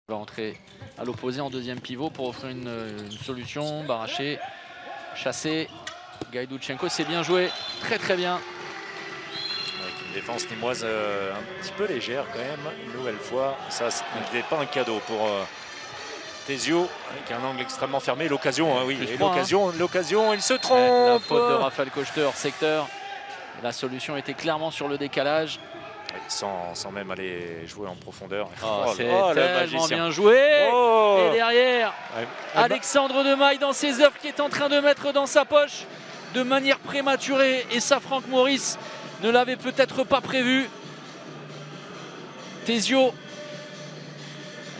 Va entrer à l'opposé en deuxième pivot pour offrir une solution. Baraché, chassé. Gaïdoutchenko, c'est bien joué, très bien. Avec une défense nîmoise un petit peu légère quand même, une nouvelle fois. Ça, ce n'était pas un cadeau pour Tezio, avec un angle extrêmement fermé. L'occasion, oui, et l'occasion, il se trompe. La faute de Raphaël Cocheteur hors secteur. La solution était clairement sur le décalage. Sans même aller jouer en profondeur. C'est tellement bien joué. Et derrière, Alexandre Demaille dans ses œuvres qui est en train de mettre dans sa poche de manière prématurée. Et ça, Franck Maurice ne l'avait peut-être pas prévu. Tezio.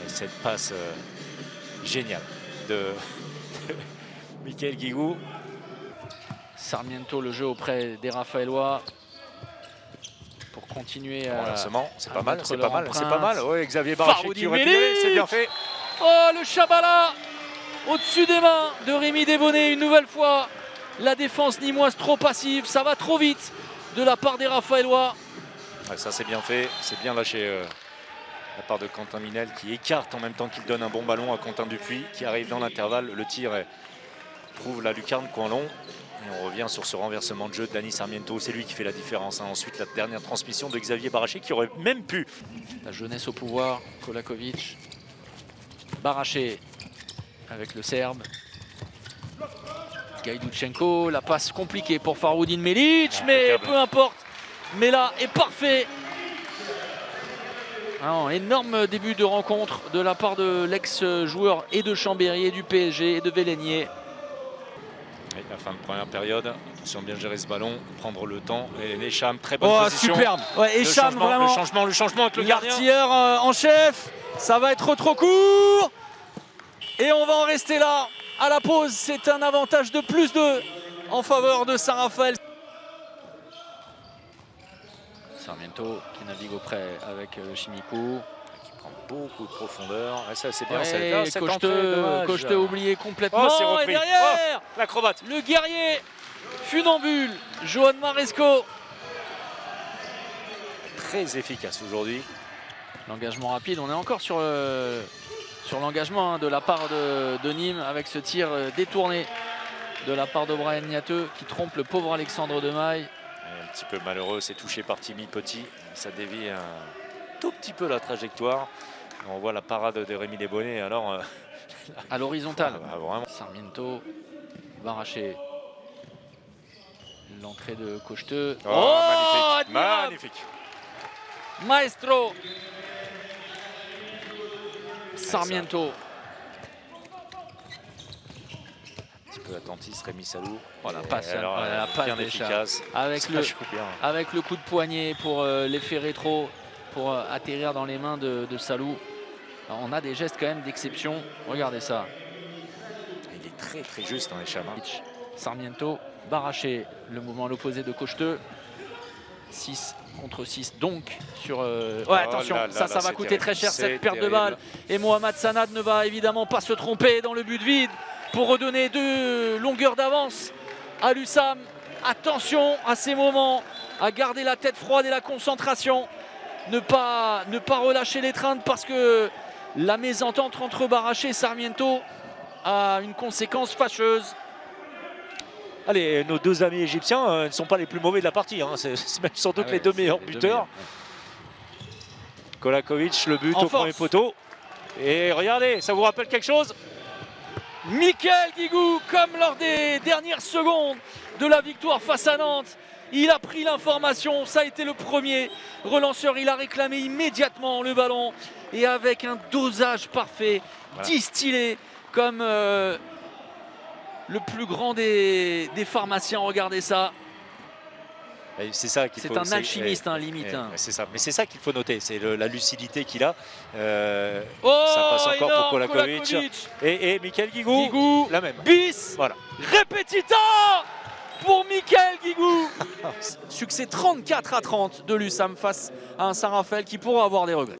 Et cette passe géniale de Michael Guigou. Sarmiento, le jeu auprès des Raphaélois. Pour continuer à c'est pas mal, c'est pas mal. Ouais, Xavier Baraché qui aurait pu y aller, c'est bien fait. Oh, le Chabala au-dessus des mains de Rémi Desbonnets une nouvelle fois. La défense nîmoise trop passive, ça va trop vite de la part des Raphaélois. Ouais, ça c'est bien fait, c'est bien lâché la part de Quentin Minel qui écarte en même temps qu'il donne un bon ballon à Quentin Dupuis qui arrive dans l'intervalle. Le tir trouve la lucarne coin long. Et on revient sur ce renversement de jeu de Dani Sarmiento. C'est lui qui fait la différence. Ensuite, la dernière transmission de Xavier Baraché qui aurait même pu. La jeunesse au pouvoir, Kolakovic. Baraché avec le Serbe. Gaïdoutchenko, la passe compliquée pour Faroudine Melic, mais peu importe. Mais là est parfait. Un énorme début de rencontre de la part de l'ex-joueur et de Chambéry et du PSG et de Vélénier. La fin de première période, attention bien gérer ce ballon, prendre le temps et Echam, très bonne position. Superbe. Ouais, Echam, vraiment. Le changement avec le gardien. L'artilleur en chef, ça va être trop court. Et on va en rester là. À la pause, c'est un avantage de +2 en faveur de Saint-Raphaël. Sarmiento qui navigue auprès avec Chimico. Beaucoup de profondeur. Et ça, c'est bien. Cocheteux oublié complètement. Et derrière, l'acrobate. Le guerrier funambule, Johan Maresco. Très efficace aujourd'hui. L'engagement rapide. On est encore sur l'engagement de la part de Nîmes avec ce tir détourné de la part de Brian Niateux qui trompe le pauvre Alexandre Demaille. Un petit peu malheureux, c'est touché par Timmy Petit. Ça dévie un tout petit peu la trajectoire. On voit la parade de Rémi Desbonnets. Alors à l'horizontale. Vraiment. Sarmiento, Baraché. L'entrée de Cocheteux. Magnifique. Maestro. Sarmiento. Un petit peu attentiste, Rémi Salou. Voilà, passe bien efficace. Avec le coup de poignet pour l'effet rétro, pour atterrir dans les mains de Salou. Alors, on a des gestes quand même d'exception. Regardez ça. Il est très juste dans les champs. Sarmiento, Baraché, le mouvement à l'opposé de Cocheteux. 6 contre 6 donc sur... attention, ça va coûter très cher cette perte de balle. Et Mohamed Sanad ne va évidemment pas se tromper dans le but vide pour redonner 2 longueurs d'avance à l'USAM. Attention à ces moments, à garder la tête froide et la concentration. Ne pas relâcher l'étreinte parce que la mésentente entre Baraché et Sarmiento a une conséquence fâcheuse. Allez, nos deux amis égyptiens ne sont pas les plus mauvais de la partie. C'est même sans doute les deux meilleurs buteurs. Kolakovic, le but au premier poteau. Et regardez, ça vous rappelle quelque chose? Michael Guigou, comme lors des dernières secondes de la victoire face à Nantes, il a pris l'information, ça a été le premier relanceur, il a réclamé immédiatement le ballon et avec un dosage parfait, distillé comme le plus grand des pharmaciens. Regardez ça. C'est ça qu'il faut. C'est un alchimiste, limite. C'est ça. Mais c'est ça qu'il faut noter, c'est la lucidité qu'il a. Ça passe encore pour Kolakovic. Et Michael Guigou, la même. Bis, voilà. Repetita pour Michael Guigou. Succès 34-30 de l'USAM face à un Saint-Raphaël qui pourra avoir des regrets.